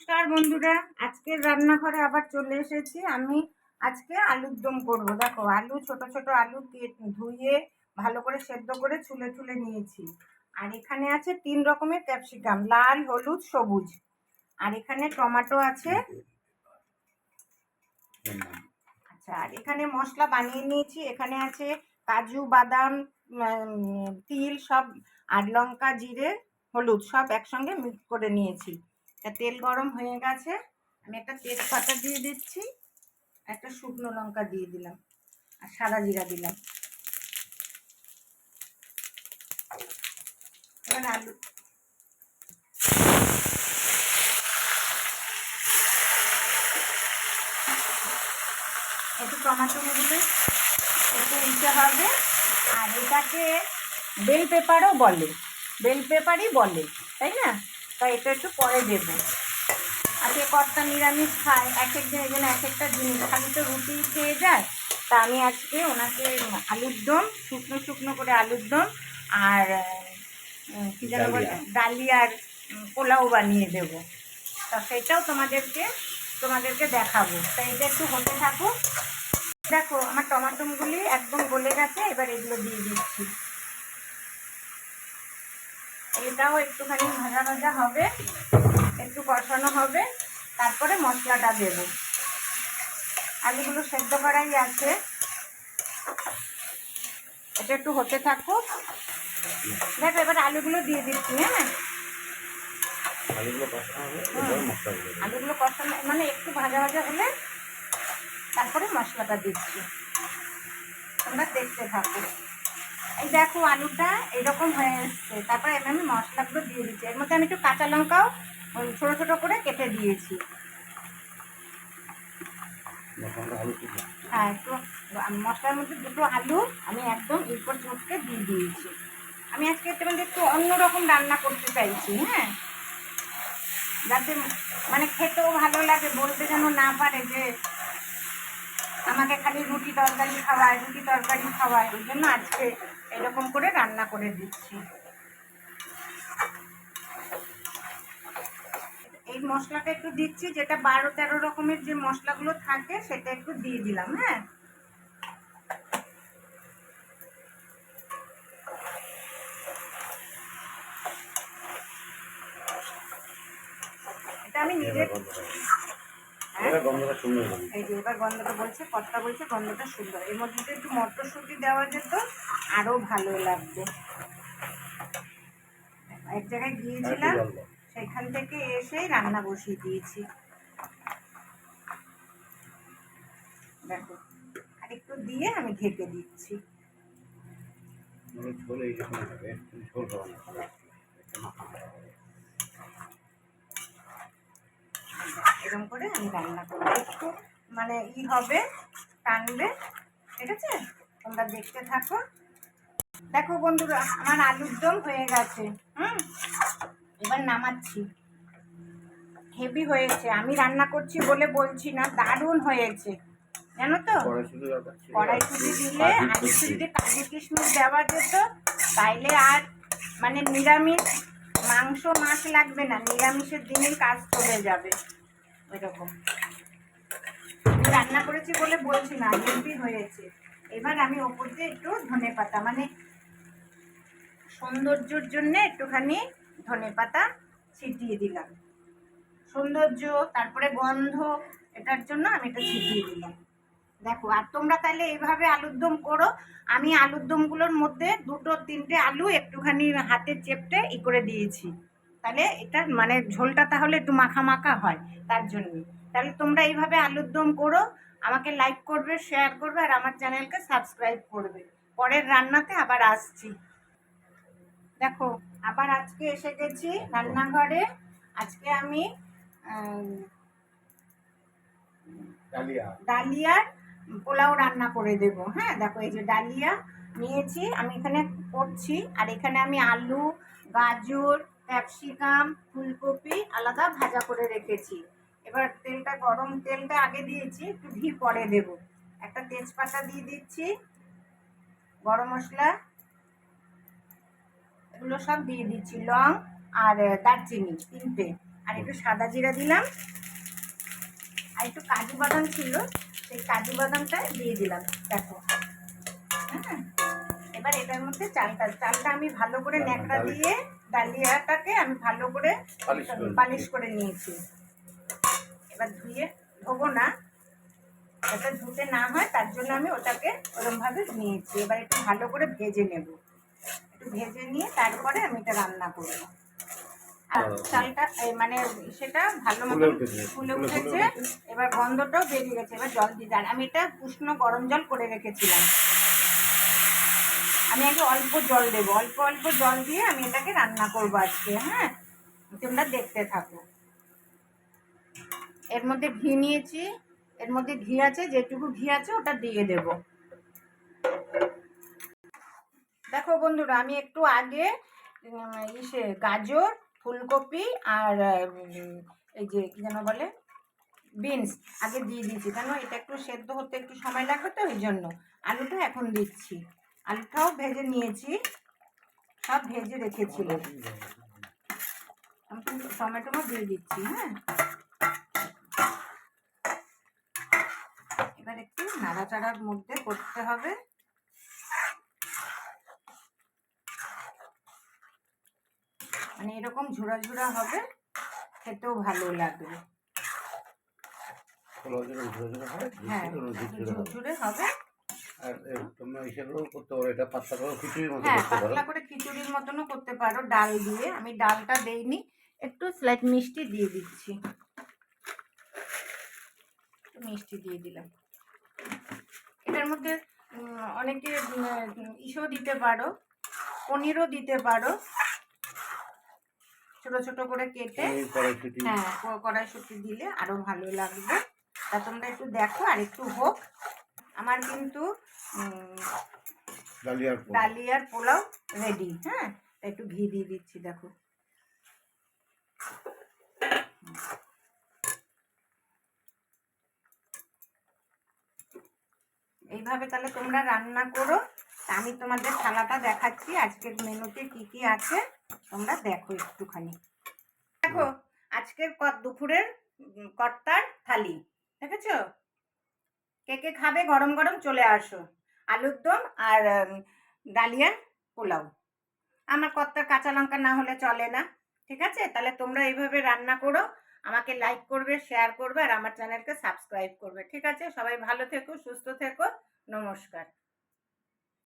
নমস্কার বন্ধুরা, আজকের রান্নাঘরে আবার চলে এসেছি। আমি আজকে আলুর দম করবো। দেখো, আলু ছোট ছোট আলু ধুয়ে ভালো করে সেদ্ধ করে ছুলে ছুলে নিয়েছি। আর এখানে আছে 3 রকমের ক্যাপসিকাম, লাল, হলুদ, সবুজ। আর এখানে টমেটো আছে। আচ্ছা, আর এখানে মশলা বানিয়ে নিয়েছি। এখানে আছে কাজু, বাদাম, তিল সব, আর লঙ্কা, জিরে, হলুদ সব একসঙ্গে মিক্স করে নিয়েছি। তেল গরম হয়ে গেছে, আমি একটা তেজপাতা দিয়ে দিচ্ছি, একটা শুকনো লঙ্কা দিয়ে দিলাম, আর সাদা জিরা দিলাম। এবার আলু একটু টমেটোগুলো একটু উল্টে হবে। আর এটাকে বেল পেপারও বলে, বেল পেপারই বলে, তাই না? তাই এটা একটু পরে দেবো। আজকে কর্তা নিরামিষ খায়, এক একদিন এই জন্য এক একটা জিনিস, খালি তো রুটি খেয়ে যায়। তা আমি আজকে ওনাকে আলুর দম, শুকনো শুকনো করে আলুর দম আর কী যেন বলে ডালিয়ার পোলাও বানিয়ে দেবো। তা সেটাও তোমাদেরকে দেখাবো। তা এটা একটু হতে থাকুক। দেখো, আমার টমাটোগুলি একদম গলে গেছে। এবার এগুলো দিয়ে দিচ্ছি। এটাও একটুখানি ভাজা ভাজা হবে, একটু কষানো হবে, তারপরে মশলাটা দেব। আলুগুলো সেদ্ধ করাই আছে, এটা একটু হতে থাকুক। দেখো, এবার আলুগুলো দিয়ে দিচ্ছি। হ্যাঁ, আলুগুলো কষানো মানে একটু ভাজা ভাজা হলে তারপরে মশলাটা দিচ্ছি। তোমরা দেখতে থাকো। এই দেখো, আলুটা এরকম হয়ে এসছে। তারপরে আমি মশলাগুলো দিয়ে দিচ্ছি। এর মধ্যে আমি একটু কাঁচা লঙ্কাও ছোটো ছোটো করে কেটে দিয়েছি। হ্যাঁ, একটু মশলার মধ্যে দুটো আলু আমি একদম এরপর চটকে দিয়ে দিয়েছি। আমি আজকে একটু অন্যরকম রান্না করতে চাইছি। হ্যাঁ, যাতে মানে খেতেও ভালো লাগে, বলতে যেন না পারে যে আমাকে খালি রুটি তরকারি খাওয়ায়। ওই জন্য আজকে এরকম করে রান্না করে দিচ্ছি। এই মশলাটা একটু দিচ্ছি, যেটা 12-13 রকমের যে মশলাগুলো থাকে সেটা একটু দিয়ে দিলাম। হ্যাঁ, এটা আমি নিজে এবার গন্ধটা বলছে, কর্তা বলছে গন্ধটা সুন্দর। এর মধ্যে একটু মটরশুঁটি দেওয়া যেত, আরো ভালো লাগবে। এক জায়গায় গিয়েছিলাম, সেখান থেকে এসেই রান্না বসিয়ে দিয়েছি। দেখো, আর একটু দিয়ে আমি ঢেকে দিচ্ছি। এরকম করে আমি রান্না করবো, একটু মানে হবে, টানবে। ঠিক আছে, তোমরা দেখতে থাকো। দেখো বন্ধুরা, আমার আলুর দম হয়ে গেছে। এবার নামাচ্ছি। হেভি হয়েছে, আমি রান্না করছি বলে বলছি না, দারুণ হয়েছে, জানো তো। কড়াইশুঁটি দিলে, আলুশুঁটিতে কাজু কিশমিশ দেওয়া যেত, তাইলে আর মানে নিরামিষ মাংস মাছ লাগবে না, নিরামিষের দিনেই কাজ চলে যাবে। এরকম রান্না করেছি বলে বলছি না, হেভি হয়েছে। এবার আমি ওপর দিয়ে একটু ধনেপাতা, মানে সৌন্দর্যের জন্য একটুখানি ধনেপাতা ছিটিয়ে দিলাম। সৌন্দর্য, তারপরে গন্ধ, এটার জন্য আমি এটা ছিটিয়ে দিলাম। দেখো, আর তোমরা তাহলে এইভাবে আলুর দম করো। আমি আলুর দমগুলোর মধ্যে 2-3টে আলু একটুখানি হাতে চেপটে করে দিয়েছি, তাহলে এটা মানে ঝোলটা তাহলে একটু মাখা মাখা হয়, তার জন্য। তাহলে তোমরা এইভাবে আলুর দম করো, আমাকে লাইক করবে, শেয়ার করবে, আর আমার চ্যানেলকে সাবস্ক্রাইব করবে। পরের রান্নাতে আবার আসছি। দেখো, আবার আজকে এসে গেছি রান্নাঘরে। আজকে আমি ডালিয়ার পোলাও রান্না করে দেব। হ্যাঁ, দেখো, এই যে ডালিয়া নিয়েছি আমি এখানে করছি, আর এখানে আমি আলু, গাজর, ক্যাপসিকাম, ফুলকপি আলাদা ভাজা করে রেখেছি। এবার তেলটা গরম, তেলটা আগে দিয়েছি, একটু ঘি পরে দেব। একটা তেজপাতা দিয়ে দিচ্ছি, গরম মশলা এগুলো সব দিয়ে দিচ্ছি, লং আর দারচিনি 3টে, আর একটু সাদা জিরা দিলাম, আর একটু কাজু বাদাম ছিল, সেই কাজু বাদামটা দিয়ে দিলাম। দেখো, হ্যাঁ, এবার এটার মধ্যে চালটা আমি ভালো করে ন্যাকড়া দিয়ে ডালিয়াটাকে আমি ভালো করে পালিশ করে নিয়েছি। এবার ধোবো না, যাতে ধুতে না হয় তার জন্য আমি ওটাকে ওরমভাবে নিয়েছি। এবার একটু ভালো করে ভেজে নেব, একটু ভেজে নিয়ে তারপরে আমি এটা রান্না করবো। আর চালটা মানে সেটা ভালো মতো ফুলে উঠেছে, এবার গন্ধটাও বেরিয়ে গেছে। এবার জল দিয়ে দেন, আমি এটা উষ্ণ গরম জল করে রেখেছিলাম। আমি আগে অল্প জল দেবো, অল্প অল্প জল দিয়ে আমি এটাকে রান্না করবো আজকে। হ্যাঁ, তোমরা দেখতে থাকো। এর মধ্যে ঘি নিয়েছি, এর মধ্যে ঘি আছে, যেটুকু ঘি আছে ওটা দিয়ে দেব। দেখো বন্ধুরা, আমি একটু আগে গাজর, ফুলকপি আর এই যে কি যেন বলে বিনস আগে দিয়ে দিয়েছি, কেন এটা একটু সেদ্ধ হতে একটু সময় লাগবে, তো এই জন্য। আলুটা এখন দিচ্ছি, আলুটাও ভেজে নিয়েছি, সব ভেজে রেখেছিলাম। আমি টমেটো দিয়ে দিচ্ছি। হ্যাঁ, এবার একটু নাড়াচাড়ার মধ্যে করতে হবে। মানে এরকম ঝুড়া ঝুড়া হবে, খেতেও ভালো লাগবে। হ্যাঁ, ঝুরঝুরে হবে। আর তোমরা হিসেবেও করতে পারো, এটা পাতলা করে খিচুড়ির মতো হ্যাঁ, করতে পারো। পাতলা করে খিচুড়ির মতনও করতে পারো ডাল দিয়ে। আমি ডালটা দেইনি, একটু স্লাইট মিষ্টি দিয়ে দিচ্ছি, একটু মিষ্টি দিয়ে দিলাম। এটার মধ্যে অনেকে ইসও দিতে পারো, পনিরও দিতে পারো, ছোট ছোট করে কেটে। হ্যাঁ, কড়াইশুঁটি দিলে আরো ভালো লাগবে। তা তোমরা একটু দেখো, আর একটু হোক। আমার কিন্তু ডালিয়ার পোলাও রেডি। হ্যাঁ, একটু ঘি দিয়ে দিচ্ছি, দেখো। এইভাবে তাহলে তোমরা রান্না করো। আমি তোমাদের থালাটা দেখাচ্ছি, আজকের মেনুতে কি কি আছে তোমরা দেখো একটুখানি। দেখো, আজকের দুপুরের কর্তার থালি দেখেছো? কে কে খাবে গরম গরম চলে আসো। আলুর দম আর ডালিয়ার পোলাও। আমার কর্তার কাঁচা লঙ্কা না হলে চলে না। ঠিক আছে, তাহলে তোমরা এইভাবে রান্না করো, আমাকে লাইক করবে, শেয়ার করবে, আর আমার চ্যানেলকে সাবস্ক্রাইব করবে। ঠিক আছে, সবাই ভালো থেকো, সুস্থ থেকো, নমস্কার।